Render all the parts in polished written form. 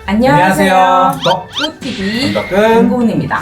안녕하세요. 꿀TV 김고은입니다.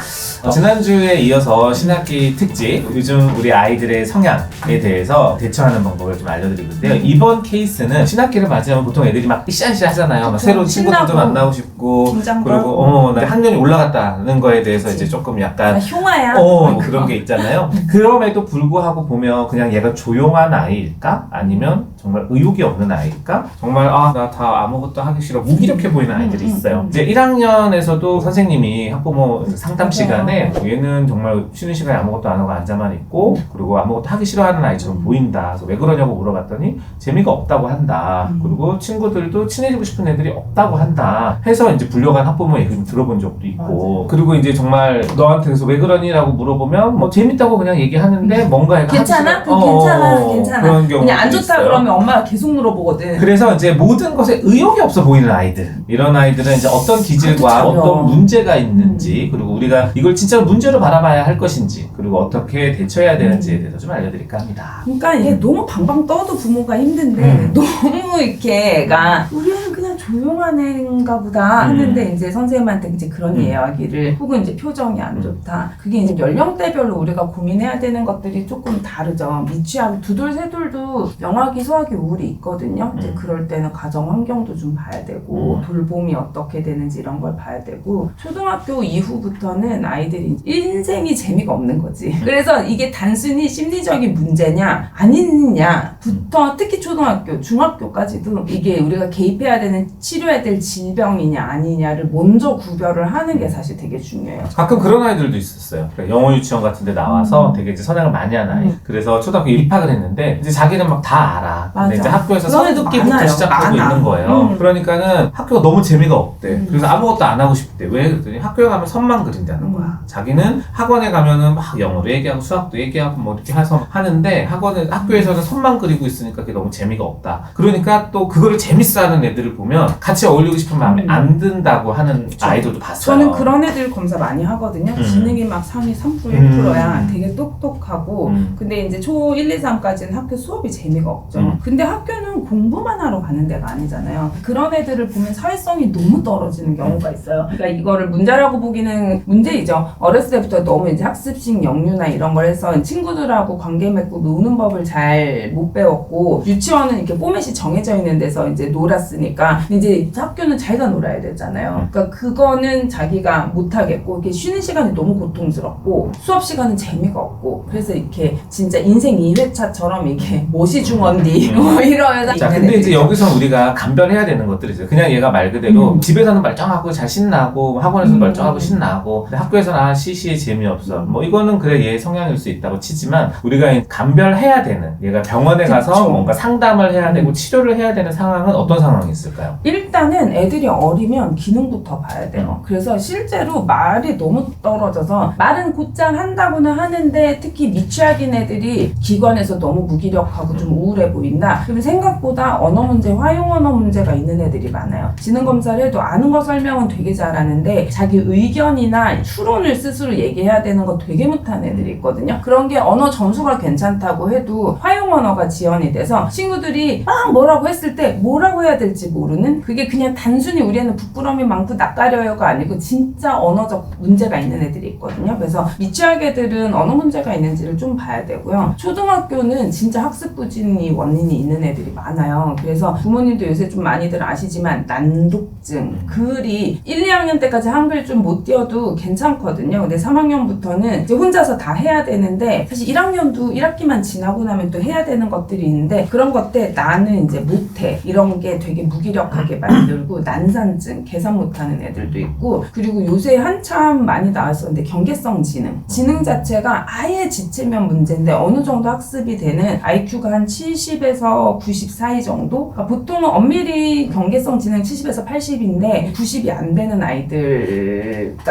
지난주에 이어서 신학기 특집, 요즘 우리 아이들의 성향에 대해서 대처하는 방법을 좀 알려드리고 있는데요. 이번 케이스는 신학기를 맞이하면 보통 애들이 막 으쌰으쌰 하잖아요. 막 새로운 친구들도 만나고 싶고, 그리고 나 학년이 올라갔다는 거에 대해서 이제 조금 약간 흉아야. 그런 게 있잖아요. 그럼에도 불구하고 보면 그냥 얘가 조용한 아이일까? 아니면 정말 의욕이 없는 아이일까? 정말 나 다 아무것도 하기 싫어, 무기력해 보이는 아이들이 있어요. 이제 1학년에서도 선생님이 학부모 상담 시간에 얘는 정말 쉬는 시간에 아무것도 안 하고 앉아만 있고, 그리고 아무것도 하기 싫어하는 아이처럼 보인다. 그래서 왜 그러냐고 물어봤더니 재미가 없다고 한다. 그리고 친구들도 친해지고 싶은 애들이 없다고 한다. 해서 이제 불려간 학부모 얘기 좀 들어본 적도 있고, 맞아요. 그리고 이제 정말 너한테 그래서 왜 그러니? 라고 물어보면 뭐 재밌다고 그냥 얘기하는데 뭔가 애가 괜찮아? 괜찮아. 그런 경우 그냥 안 좋다 있어요. 그러면 엄마가 계속 물어보거든. 그래서 이제 모든 것에 의욕이 없어 보이는 아이들, 이런 아이들은 이제 어떤 기질과 어떤 문제가 있는지, 그리고 우리가 이걸 진짜 문제로 바라봐야 할 것인지, 그리고 어떻게 대처해야 되는지에 대해서 좀 알려드릴까 합니다. 그러니까 이게 너무 방방 떠도 부모가 힘든데 너무 이렇게 애가 우리 애는 그냥 조용한 애인가 보다 하는데 이제 선생님한테 이제 그런 이야기를, 혹은 이제 표정이 안 좋다. 그게 이제 연령대별로 우리가 고민해야 되는 것들이 조금 다르죠. 미취학 두돌 세돌도 영아기 소아기 우울이 있거든요. 이제 그럴 때는 가정 환경도 좀 봐야 되고, 돌봄이 어떻게 되는지 이런 걸 봐야 되고, 초등학교 이후부터는 아이들이 인생이 재미가 없는 거지. 그래서 이게 단순히 심리적인 문제냐 아니냐부터, 특히 초등학교, 중학교까지도 이게 우리가 개입해야 되는, 치료해야 될 질병이냐 아니냐를 먼저 구별을 하는 게 사실 되게 중요해요. 가끔 그런 아이들도 있었어요. 그러니까 영어 유치원 같은 데 나와서 되게 이제 선행을 많이 하는 아이. 그래서 초등학교 입학을 했는데 이제 자기는 막 다 알아. 근데 이제 학교에서 서른듣기부터 시작하고 있는 거예요. 그러니까는 학교가 너무 재미가 없대. 그래서 아무것도 안 하고 싶대. 왜? 그랬더니 학교에 가면 선만 그린다는 거야. 자기는 학원에 가면은 막 영어로 얘기하고 수학도 얘기하고 뭐 이렇게 해서 하는데, 학교에서는 선만 그리고 있으니까 그게 너무 재미가 없다. 그러니까 또 그거를 재밌어하는 애들을 보면 같이 어울리고 싶은 마음이 안 든다고 하는 아이들도 봤어요. 저는 그런 애들 검사 많이 하거든요. 지능이 막 상위 3% 1%야. 되게 똑똑하고. 근데 이제 초 1, 2, 3까지는 학교 수업이 재미가 없죠. 근데 학교는 공부만 하러 가는 데가 아니잖아요. 그런 애들을 보면 사회성이 너무 떨어지는 경우가 있어요. 그러니까 이거를 문제라고 보기는 문제이죠. 어렸을 때부터 너무 이제 학습식 역류나 이런 걸 해서 친구들하고 관계 맺고 노는 법을 잘 못 배웠고, 유치원은 이렇게 포맷이 정해져 있는 데서 이제 놀았으니까 이제 학교는 자기가 놀아야 되잖아요. 그러니까 그거는 자기가 못 하겠고, 이렇게 쉬는 시간이 너무 고통스럽고, 수업 시간은 재미가 없고, 그래서 이렇게 진짜 인생 2회차처럼 이게 못이 중언디 뭐 이러면서. 자, 근데 이제 여기서 우리가 감별해야 되는 것들이 있어요. 그냥 얘가 말 그대로 집에서는 멀쩡하고 잘 신나고, 학원에서는 멀쩡하고 신나고, 근데 학교에서는 시시에 재미없어. 뭐 이거는 그래 얘 성향일 수 있다고 치지만, 우리가 감별해야 되는, 얘가 병원에 가서 뭔가 상담을 해야 되고 치료를 해야 되는 상황은 어떤 상황이 있을까요? 일단은 애들이 어리면 기능부터 봐야 돼요. 그래서 실제로 말이 너무 떨어져서, 말은 곧장 한다고는 하는데 특히 미취학인 애들이 기관에서 너무 무기력하고 좀 우울해 보인다. 그러면 생각보다 언어 문제, 화용 언어 문제가 있는 애들이 많아요. 지능 검사를 해도 아는 거 설명은 되게 잘하는데 자기 의견이나 추론을 스스로 얘기해야 되는 거 되게 못하는 애들이 있거든요. 그런 게 언어 점수가 괜찮다고 해도 화용 언어가 지연이 돼서 친구들이 막 뭐라고 했을 때 뭐라고 해야 될지 모르는, 그게 그냥 단순히 우리 애는 부끄러움이 많고 낯가려요가 아니고 진짜 언어적 문제가 있는 애들이 있거든요. 그래서 미취학 애들은 언어 문제가 있는지를 좀 봐야 되고요. 초등학교는 진짜 학습 부진이 원인이 있는 애들이 많아요. 그래서 부모님도 요새 좀 많이들 아시지만 난독증, 글이 1, 2학년 때까지 한글 좀 못 띄워도 괜찮거든요. 근데 3학년부터는 이제 혼자서 다 해야 되는데, 사실 1학년도 1학기만 지나고 나면 또 해야 되는 것들이 있는데, 그런 것들 나는 이제 못해 이런 게 되게 무기력하게 만들고, 난산증, 계산 못하는 애들도 있고, 그리고 요새 한참 많이 나왔었는데 경계성 지능 자체가 아예 지치면 문제인데 어느 정도 학습이 되는 IQ가 한 70에서 90 사이 정도? 그러니까 보통은 엄밀히 경계성 지능 70에서 80인데 90이 안 되는 아이들까지는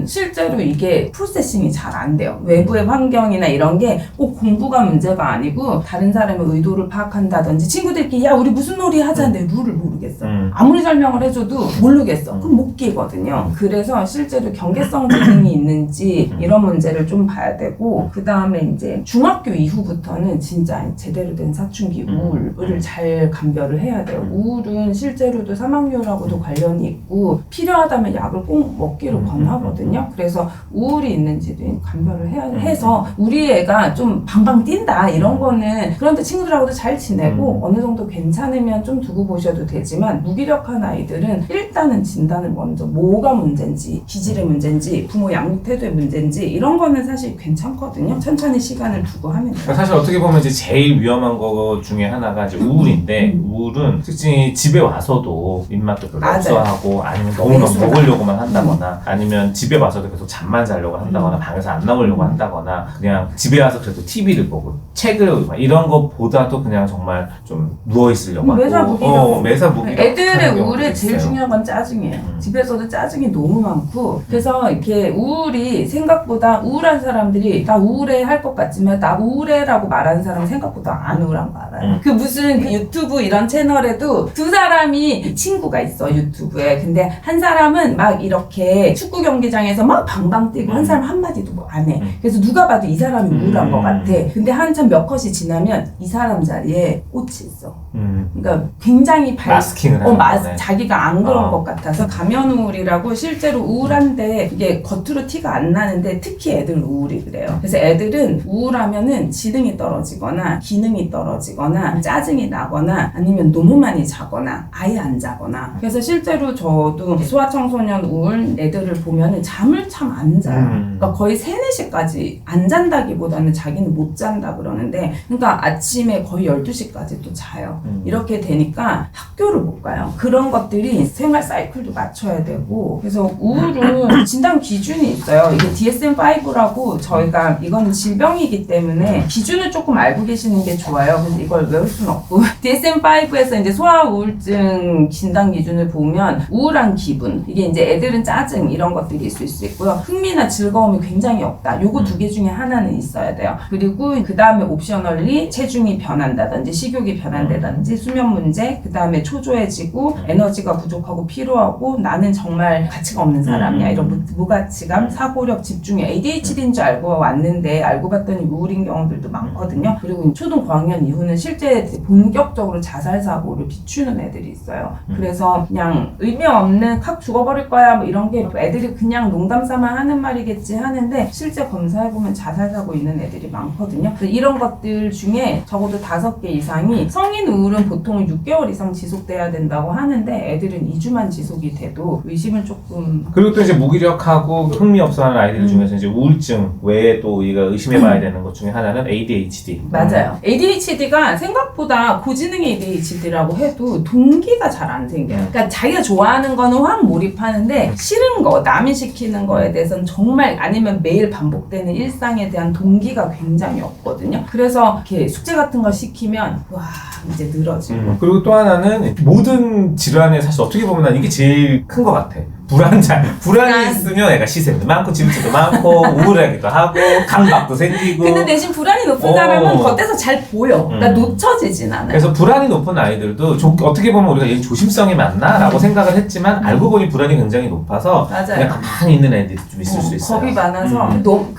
실제로 이게 프로세싱이 잘 안 돼요. 외부의 환경이나 이런 게 꼭 공부가 문제가 아니고 다른 사람의 의도를 파악한다든지, 친구들끼리 야 우리 무슨 놀이 하자는데 룰을 모르겠어. 모르겠어. 아무리 설명을 해줘도 모르겠어. 그럼 못 끼거든요. 그래서 실제로 경계성 지능이 있는지 이런 문제를 좀 봐야 되고, 그 다음에 이제 중학교 이후부터는 진짜 제대로 된 사춘기 우울을 잘 감별을 해야 돼요. 우울은 실제로도 사망률하고도 관련이 있고 필요하다면 약을 꼭 먹기로 권하거든요. 그래서 우울이 있는지도 감별을 해서 우리 애가 좀 방방 뛴다 이런 거는, 그런데 친구들하고도 잘 지내고 어느 정도 괜찮으면 좀 두고 보셔도 되지만, 무기력한 아이들은 일단은 진단을 먼저 뭐가 문제인지, 기질의 문제인지, 부모 양육 태도의 문제인지 이런 거는 사실 괜찮거든요. 천천히 시간을 두고 하면 돼요. 사실 어떻게 보면 이제 제일 위험한 거 중에 하나가 이제 우울인데, 우울은 특히 집에 와서도 입맛도 별로 맞아요. 없어하고, 아니면 너무너무 먹으려고만 한다거나, 아니면 집에 와서도 계속 잠만 자려고 한다거나, 방에서 안 나오려고 한다거나, 그냥 집에 와서 그래도 TV를 보고 책을 이런 것보다도 그냥 정말 좀 누워 있으려고 매사 하고, 무기력. 매사 무기력. 애들의 우울에 제일 중요한 건 짜증이에요. 집에서도 짜증이 너무 많고, 그래서 이렇게 우울이 생각보다, 우울한 사람들이 나 우울해 할 것 같지만 나 우울해라고 말하는 사람은 생각보다 안 우울한 거 알아요. 그 무슨 유튜브 이런 채널에도 두 사람이 친구가 있어, 유튜브에. 근데 한 사람은 막 이렇게 축구 경기장에서 막 방방 뛰고, 한 사람 한마디도 뭐 안 해. 그래서 누가 봐도 이 사람이 우울한 것 같아. 근데 한참 몇 컷이 지나면 이 사람 자리에 꽃이 있어. 그러니까 굉장히 마스킹을 하는 거네. 자기가 안 그런 것 같아서 가면 우울이라고, 실제로 우울한데 이게 겉으로 티가 안 나는데 특히 애들 우울이 그래요. 그래서 애들은 우울하면은 지능이 떨어지거나 기능이 떨어지거나 짜증이 나거나 아니면 너무 많이 자거나 아예 안 자거나. 그래서 실제로 저도 소아청소년 우울 애들을 보면은 잠을 참 안 자요. 그러니까 거의 3-4시까지 안 잔다기보다는 자기는 못 잔다 그러는데, 그러니까 아침에 거의 12시까지 또 자요. 이렇게 되니까 학교를 못 가요. 그런 것들이 생활 사이클도 맞춰야 되고. 그래서 우울은 진단 기준이 있어요. 이게 DSM-5라고, 저희가 이건 질병이기 때문에 기준을 조금 알고 계시는 게 좋아요. 그래서 이걸 외울 수는 없고 DSM-5에서 이제 소아 우울증 진단 기준을 보면, 우울한 기분, 이게 이제 애들은 짜증 이런 것들이 있을 수 있고요. 흥미나 즐거움이 굉장히 없다. 요거 2개 중에 하나는 있어야 돼요. 그리고 그 다음에 옵셔널리 체중이 변한다든지 식욕이 변한다든지 수면 문제, 그 다음에 초조해지고 에너지가 부족하고 피로하고 나는 정말 가치가 없는 사람이야, 이런 무가치감, 사고력, 집중이 ADHD인 줄 알고 왔는데 알고 봤더니 우울인 경우들도 많거든요. 그리고 초등 고학년 이후는 실제 본격적으로 자살 사고를 비추는 애들이 있어요. 그래서 그냥 의미 없는 확 죽어버릴 거야 뭐 이런 게 애들이 그냥 농담 삼아 하는 말이겠지 하는데, 실제 검사해보면 자살 사고 있는 애들이 많거든요. 그래서 이런 것들 중에 적어도 5개 이상이, 성인 우울은 보통 6개월 이상 지속돼야 된다고 하는데 애들은 2주만 지속이 돼도 의심을 조금. 그리고 또 이제 무기력하고 흥미 없어하는 아이들 중에서 이제 우울증 외에 또 우리가 의심해봐야 되는 것 중에 하나는 ADHD. 맞아요. ADHD가 생각보다 고지능의 ADHD라고 해도 동기가 잘 안 생겨요. 그러니까 자기가 좋아하는 거는 확 몰입하는데 싫은 거, 남이 시키는 거에 대해서는 정말, 아니면 매일 반복되는 일상에 대한 동기가 굉장히 없거든요. 그래서 이렇게 숙제 같은 거 시키면 와 이제 늘어지고. 그리고 또 하나는 모든 질환에 사실 어떻게 보면 난 이게 제일 큰 것 같아. 불안이 있으면 애가 시샘도 많고 질투도 많고 우울하기도 하고 강박도 생기고. 근데 대신 불안이 높은 사람은 겉에서 잘 보여. 그러니까 놓쳐지진 않아요. 그래서 불안이 높은 아이들도 어떻게 보면 우리가 얘 조심성이 많나? 라고 생각을 했지만 알고 보니 불안이 굉장히 높아서 맞아요. 그냥 가만히 있는 애들이 좀 있을 수 있어요. 겁이 많아서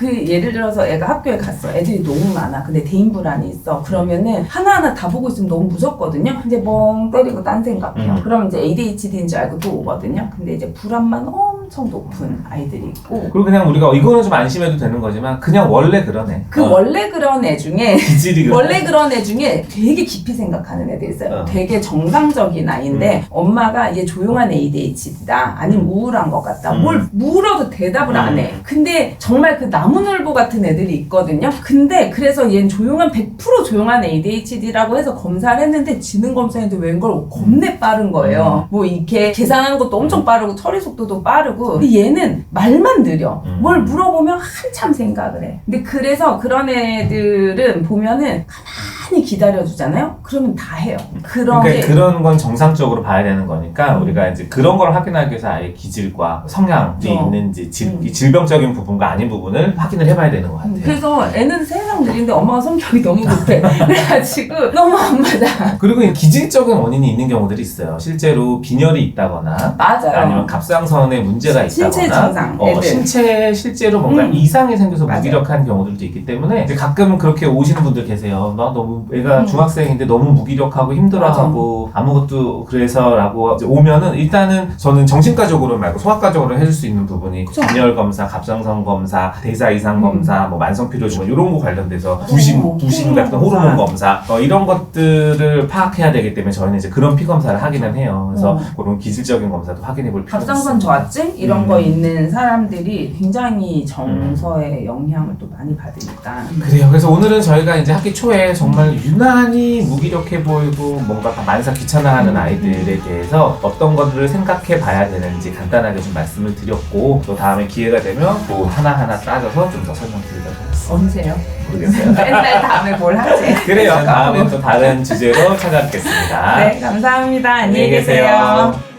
예를 들어서 애가 학교에 갔어. 애들이 너무 많아. 근데 대인 불안이 있어. 그러면은 하나하나 다 보고 있으면 너무 무섭거든요. 이제 멍 때리고 딴 생각해요. 그러면 이제 ADHD인 줄 알고 또 오거든요. 근데 이제 불안만 엄청 높은 아이들이 있고. 그리고 그냥 우리가 이거는 좀 안심해도 되는 거지만 그냥 원래 그런 애. 원래 그런 애 중에 기질이 원래 그런 애 중에 되게 깊이 생각하는 애들 있어요. 되게 정상적인 아이인데 엄마가 얘 조용한 ADHD다, 아니면 우울한 것 같다, 뭘 물어도 대답을 안 해. 근데 정말 그 나무늘보 같은 애들이 있거든요. 근데 그래서 얘는 조용한 100% 조용한 ADHD라고 해서 검사를 했는데 지능 검사했는데 웬걸 겁내 빠른 거예요. 뭐 이렇게 계산하는 것도 엄청 빠르고 처리 속도도 빠르고. 근데 얘는 말만 느려. 뭘 물어보면 한참 생각을 해. 근데 그래서 그런 애들은 보면은 많이 기다려주잖아요. 그러면 다 해요. 그런 그러니까 게 그런 건 정상적으로 봐야 되는 거니까 우리가 이제 그런 걸 확인하기 위해서 아예 기질과 성향이 있는지 이 질병적인 부분과 아닌 부분을 확인을 해봐야 되는 것 같아요. 그래서 애는 세상 느린데 엄마가 성격이 너무 급해. 그래가지고 너무 안 맞아. 그리고 이 기질적인 원인이 있는 경우들이 있어요. 실제로 빈혈이 있다거나 맞아요. 아니면 갑상선에 문제가 있다거나 신체 증상, 애들. 신체에 실제로 뭔가 이상이 생겨서 무기력한 경우들도 있기 때문에 이제 가끔 그렇게 오시는 분들 계세요. 나 너무 애가 중학생인데 너무 무기력하고 힘들어하고 아무것도 그래서라고 이제 오면은 일단은 저는 정신과적으로 말고 소아과적으로 해줄 수 있는 부분이 빈혈 검사, 갑상선 검사, 대사 이상 검사, 뭐 만성피로증 이런 거 관련돼서 부신 같은 호르몬 검사 이런 것들을 파악해야 되기 때문에 저희는 이제 그런 피 검사를 하기는 해요. 그래서 그런 기질적인 검사도 확인해 볼 필요가 있습니다. 갑상선 저하증 이런 거 있는 사람들이 굉장히 정서에 영향을 또 많이 받으니까. 그래요. 그래서 오늘은 저희가 이제 학기 초에 정말 유난히 무기력해 보이고 뭔가 다 만사 귀찮아하는 아이들에 대해서 어떤 것들을 생각해 봐야 되는지 간단하게 좀 말씀을 드렸고 또 다음에 기회가 되면 또 하나하나 따져서 좀 더 설명드리도록 하겠습니다. 언제요? 모르겠어요. 맨날 다음에 뭘 하지? 그래요. 다음에 또 다른 주제로 찾아뵙겠습니다. 네, 감사합니다. 안녕히 계세요.